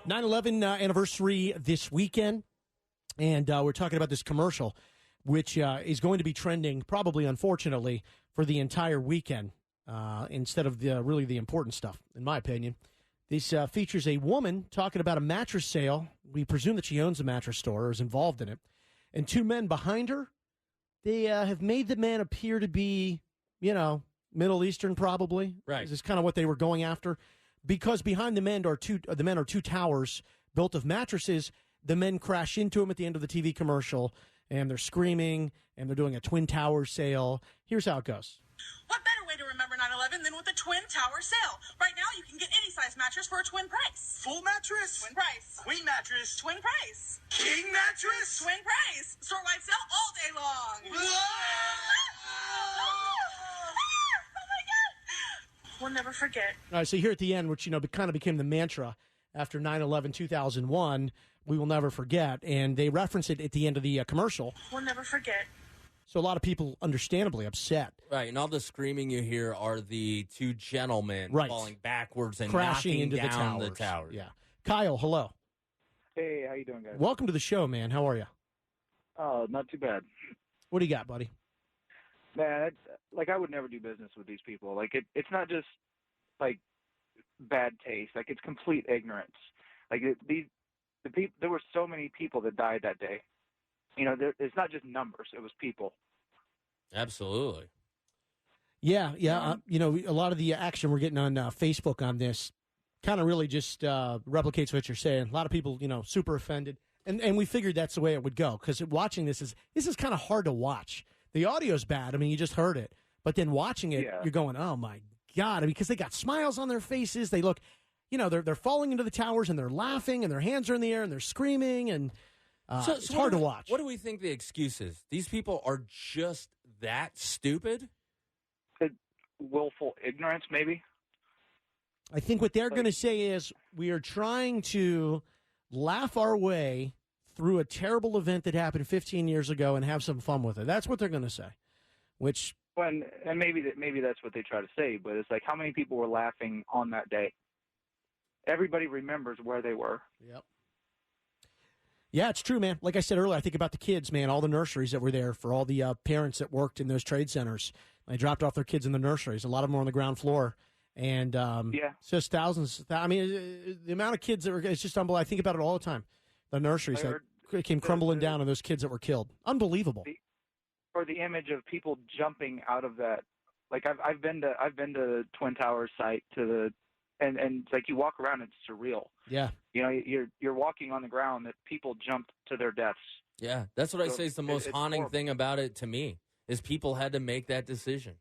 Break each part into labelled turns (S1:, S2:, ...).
S1: 9/11 anniversary this weekend, and we're talking about this commercial, which is going to be trending, probably, unfortunately, for the entire weekend instead of really the important stuff, in my opinion. This features a woman talking about a mattress sale. We presume that she owns a mattress store or is involved in it. And two men behind her, they have made the man appear to be, Middle Eastern, probably.
S2: Right.
S1: This is kind of what they were going after. Because behind the men are two towers built of mattresses. The men crash into them at the end of the TV commercial, and they're screaming, and they're doing a Twin Towers sale. Here's how it goes.
S3: What better way to remember 9/11 than with a Twin Tower sale? Right now, you can get any size mattress for a twin price.
S4: Full mattress?
S3: Twin price.
S4: Queen mattress?
S3: Twin price.
S4: King mattress?
S3: Twin price. Store-wide sale all day long. We'll never forget.
S1: All right, so here at the end, which, kind of became the mantra after 9/11, 2001, we will never forget. And they reference it at the end of the commercial.
S3: We'll never forget.
S1: So a lot of people understandably upset.
S2: Right, and all the screaming you hear are the two gentlemen falling backwards and
S1: crashing
S2: knocking
S1: into
S2: down
S1: the
S2: the towers.
S1: Yeah. Kyle, hello.
S5: Hey, how you doing, guys?
S1: Welcome to the show, man. How are you?
S5: Oh, not too bad.
S1: What do you got, buddy?
S5: Man, I would never do business with these people. It's not just, bad taste. It's complete ignorance. There were so many people that died that day. It's not just numbers. It was people.
S2: Absolutely.
S1: Yeah. A lot of the action we're getting on Facebook on this kind of really just replicates what you're saying. A lot of people, super offended. And we figured that's the way it would go, because watching this is kind of hard to watch. The audio's bad. I mean, you just heard it. But then watching it, You're going, oh, my God. Because they got smiles on their faces. They look, they're falling into the towers, and they're laughing, and their hands are in the air, and they're screaming, and it's hard to watch.
S2: What do we think the excuse is? These people are just that stupid?
S5: Willful ignorance, maybe?
S1: I think what they're going to say is we are trying to laugh our way through a terrible event that happened 15 years ago and have some fun with it. That's what they're going to say.
S5: And maybe that's what they try to say, but it's how many people were laughing on that day? Everybody remembers where they were.
S1: Yep. Yeah, it's true, man. Like I said earlier, I think about the kids, man, all the nurseries that were there, for all the parents that worked in those trade centers. They dropped off their kids in the nurseries. A lot of them were on the ground floor. And it's just thousands. The amount of kids that were, it's just unbelievable. I think about it all the time. The nurseries that came crumbling down, and those kids that were killed. Unbelievable.
S5: Or the image of people jumping out of that. I've been to Twin Towers site and it's you walk around, it's surreal.
S1: Yeah.
S5: You're walking on the ground that people jumped to their deaths.
S2: Yeah, that's what I say is the most haunting thing about it to me, is people had to make that decision.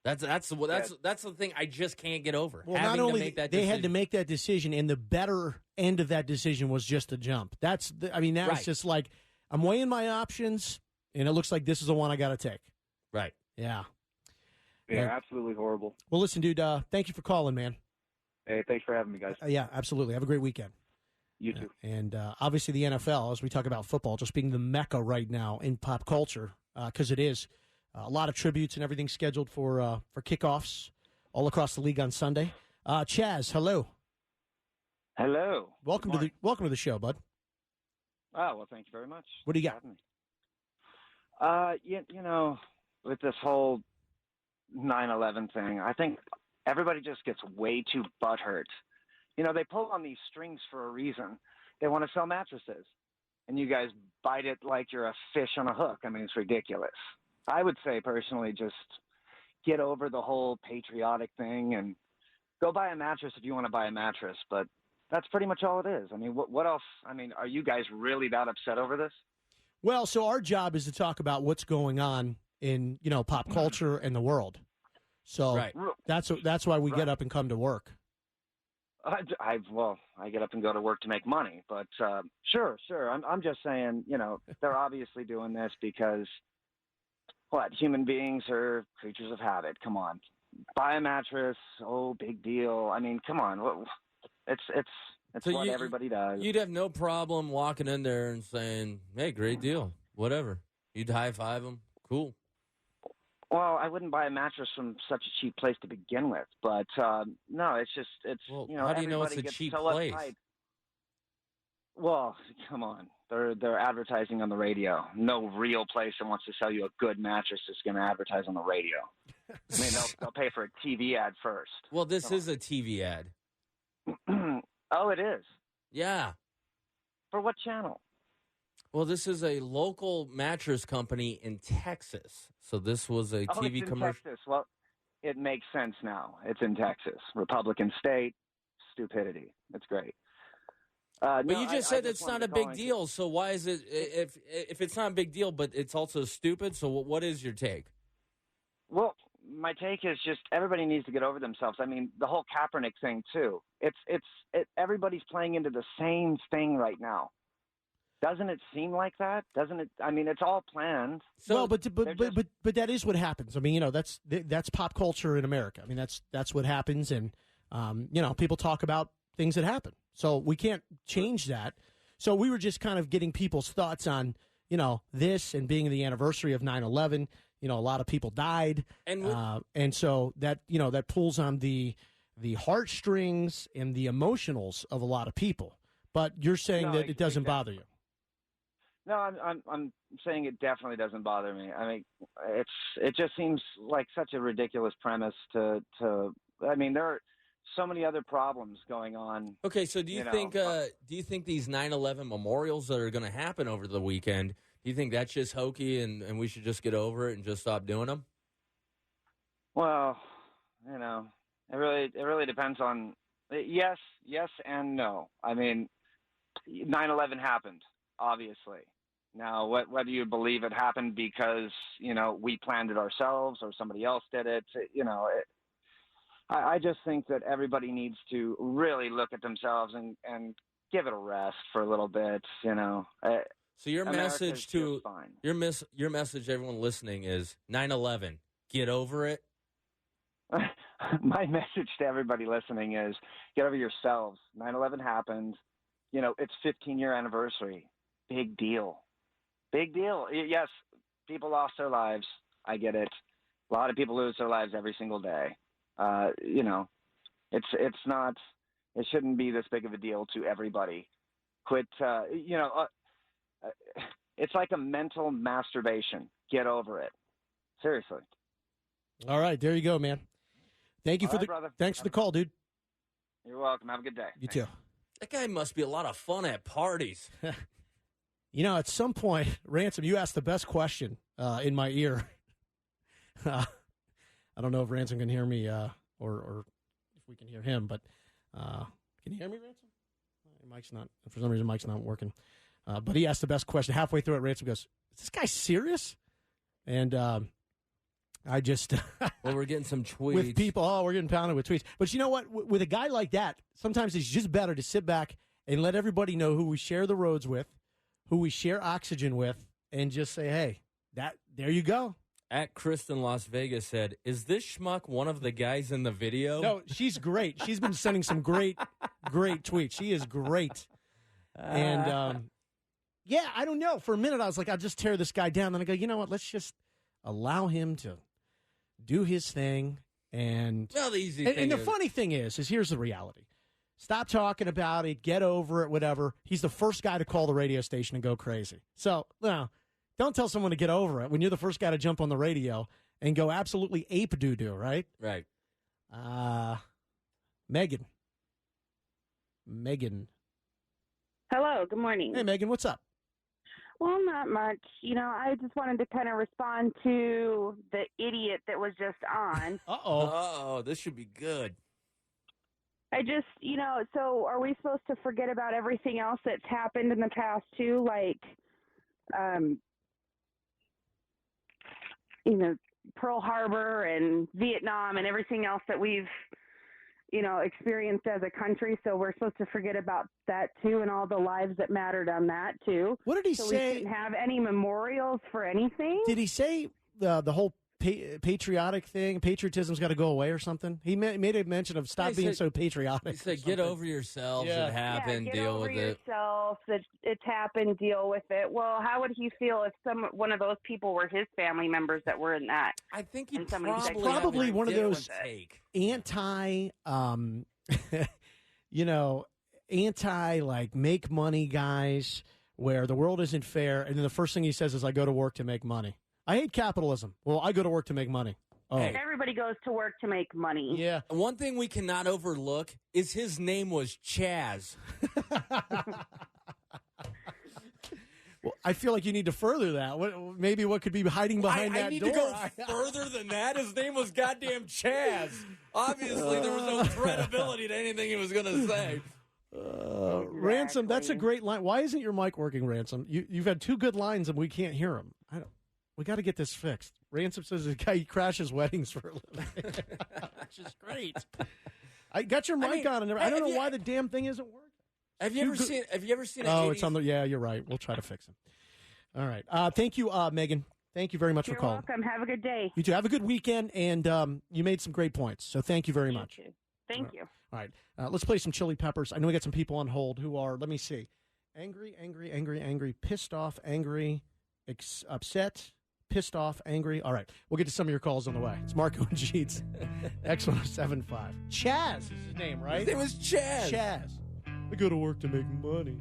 S2: That's the thing I just can't get over.
S1: Well, not only they had to make that decision, and the better end of that decision was just a jump. That's just I'm weighing my options, and it looks like this is the one I got to take.
S2: Right.
S1: Yeah.
S5: Yeah, absolutely horrible. Well,
S1: listen, dude, thank you for calling, man.
S5: Hey, thanks for having me, guys.
S1: Yeah, absolutely. Have a great weekend.
S5: You too.
S1: And obviously the NFL, as we talk about football, just being the mecca right now in pop culture, because it is. A lot of tributes and everything scheduled for kickoffs all across the league on Sunday. Chaz, hello.
S6: Hello.
S1: Welcome to the show, bud.
S6: Oh, well, thank you very much.
S1: What do you got?
S6: With this whole 9/11 thing, I think everybody just gets way too butthurt. They pull on these strings for a reason. They want to sell mattresses, and you guys bite it like you're a fish on a hook. I mean, it's ridiculous. I would say personally, just get over the whole patriotic thing and go buy a mattress if you want to buy a mattress. But that's pretty much all it is. I mean, what else? I mean, are you guys really that upset over this?
S1: Well, so our job is to talk about what's going on in, pop culture and the world. So that's why we get up and come to work.
S6: I get up and go to work to make money. But sure. I'm just saying, they're obviously doing this because human beings are creatures of habit. Come on, buy a mattress. Oh, big deal. I mean, come on. It's so what everybody does.
S2: You'd have no problem walking in there and saying, "Hey, great deal, whatever." You'd high five them. Cool.
S6: Well, I wouldn't buy a mattress from such a cheap place to begin with, but no, it's
S2: Well, how do you know it's a cheap place?
S6: Well, come on. They're advertising on the radio. No real place that wants to sell you a good mattress is going to advertise on the radio. I mean, they'll pay for a TV ad first.
S2: Well, this is a TV ad.
S6: Oh, it is?
S2: Yeah.
S6: For what channel?
S2: Well, this is a local mattress company in Texas. So this was a TV
S6: it's in
S2: commercial.
S6: Texas. Well, it makes sense now. It's in Texas. Republican state, stupidity. That's great.
S2: But
S6: no,
S2: you just said it's not a big
S6: in.
S2: deal. So why is it, if it's not a big deal, but it's also stupid, so what is your take?
S6: Well, my take is just everybody needs to get over themselves. I mean, the whole Kaepernick thing too. Everybody's playing into the same thing right now. Doesn't it seem like that? Doesn't it? I mean, it's all planned.
S1: So, well, but that is what happens. I mean, you know, that's pop culture in America. I mean, that's what happens, and you know, people talk about things that happen. So we can't change that. So we were just kind of getting people's thoughts on, you know, this and being the anniversary of 9/11. You know, a lot of people died, and so that, you know, that pulls on the heartstrings and the emotionals of a lot of people. But you're saying that it doesn't bother you.
S6: No, I'm saying it definitely doesn't bother me. I mean, it just seems like such a ridiculous premise to. I mean, there are so many other problems going on.
S2: Okay, so do you think these 9/11 memorials that are going to happen over the weekend, do you think that's just hokey and we should just get over it and just stop doing them?
S6: Well, you know, it really depends on yes and no. I mean, 9/11 happened, obviously. Now, whether you believe it happened because, you know, we planned it ourselves or somebody else did it, you know, I just think that everybody needs to really look at themselves and give it a rest for a little bit, you know.
S2: So your message to your message to everyone listening is 9/11, get over it.
S6: My message to everybody listening is get over yourselves. 9/11 happened. You know, it's 15-year anniversary. Big deal. Big deal. Yes, people lost their lives. I get it. A lot of people lose their lives every single day. You know, it shouldn't be this big of a deal to everybody. Quit, you know, it's like a mental masturbation. Get over it. Seriously.
S1: All right, there you go, man. Thank you
S6: brother.
S1: Thanks for the call, dude.
S6: You're welcome. Have a good day.
S1: You too.
S2: That guy must be a lot of fun at parties.
S1: You know, at some point, Ransom, you asked the best question in my ear. I don't know if Ransom can hear me or if we can hear him, but can you hear me, Ransom? Mike's not, for some reason, Mike's not working. But he asked the best question. Halfway through it, Ransom goes, is this guy serious? And I just...
S2: well, we're getting some tweets.
S1: With people, we're getting pounded with tweets. But you know what? With a guy like that, sometimes it's just better to sit back and let everybody know who we share the roads with, who we share oxygen with, and just say, hey, there you go.
S2: At Kristen Las Vegas said, is this schmuck one of the guys in the video?
S1: No, she's great. She's been sending some great tweets. She is great. And, yeah, I don't know. For a minute, I was like, I'll just tear this guy down. Then I go, you know what? Let's just allow him to do his thing. And,
S2: well, the easy thing
S1: and the funny thing is here's the reality. Stop talking about it. Get over it, whatever. He's the first guy to call the radio station and go crazy. So, no, don't tell someone to get over it when you're the first guy to jump on the radio and go absolutely ape doo-doo, right?
S2: Right.
S1: Megan.
S7: Hello, good morning.
S1: Hey, Megan, what's up?
S7: Well, not much. You know, I just wanted to kind of respond to the idiot that was just on.
S2: Uh-oh, this should be good.
S7: I just, you know, so are we supposed to forget about everything else that's happened in the past, too? Like, you know, Pearl Harbor and Vietnam and everything else that we've, you know, experienced as a country. So we're supposed to forget about that, too, and all the lives that mattered on that, too.
S1: What did he
S7: say?
S1: We
S7: shouldn't have any memorials for anything?
S1: Did he say the whole patriotic thing, patriotism's got to go away or something? He made a mention of stop being so patriotic.
S2: He said, get over yourselves. It happened, deal with it.
S7: Get over yourself. It's happened, deal with it. Well, how would he feel if one of those people were his family members that were in that?
S2: I think he'd
S1: probably one of those anti, you know, anti like make money guys where the world isn't fair, and then the first thing he says is, "I go to work to make money." I hate capitalism. Well, I go to work to make money. Oh.
S7: Everybody goes to work to make money.
S1: Yeah.
S2: One thing we cannot overlook is his name was Chaz.
S1: Well, I feel like you need to further that. Maybe what could be hiding behind that door?
S2: I need to go further than that. His name was goddamn Chaz. Obviously, there was no credibility to anything he was going to say.
S1: Ransom, that's a great line. Why isn't your mic working, Ransom? You've had 2 good lines and we can't hear them. We got to get this fixed. Ransom says the guy he crashes weddings for a living, which is great. I got your mic on, and I don't know why the damn thing isn't working.
S2: Have you ever seen?
S1: Oh, it's on the. Yeah, you're right. We'll try to fix it. All right. Thank you, Megan. Thank you very much
S7: You're
S1: for calling.
S7: welcome. Have a good day.
S1: You too. Have a good weekend, and you made some great points. So thank you very much.
S7: You too. Thank you.
S1: All right. Let's play some Chili Peppers. I know we got some people on hold who are. Let me see. Angry, pissed off, angry, upset. Pissed off, angry. All right. We'll get to some of your calls on the way. It's Marco and Jeets. X1075. Chaz is his name, right?
S2: His name was Chaz.
S1: Chaz. I go to work to make money.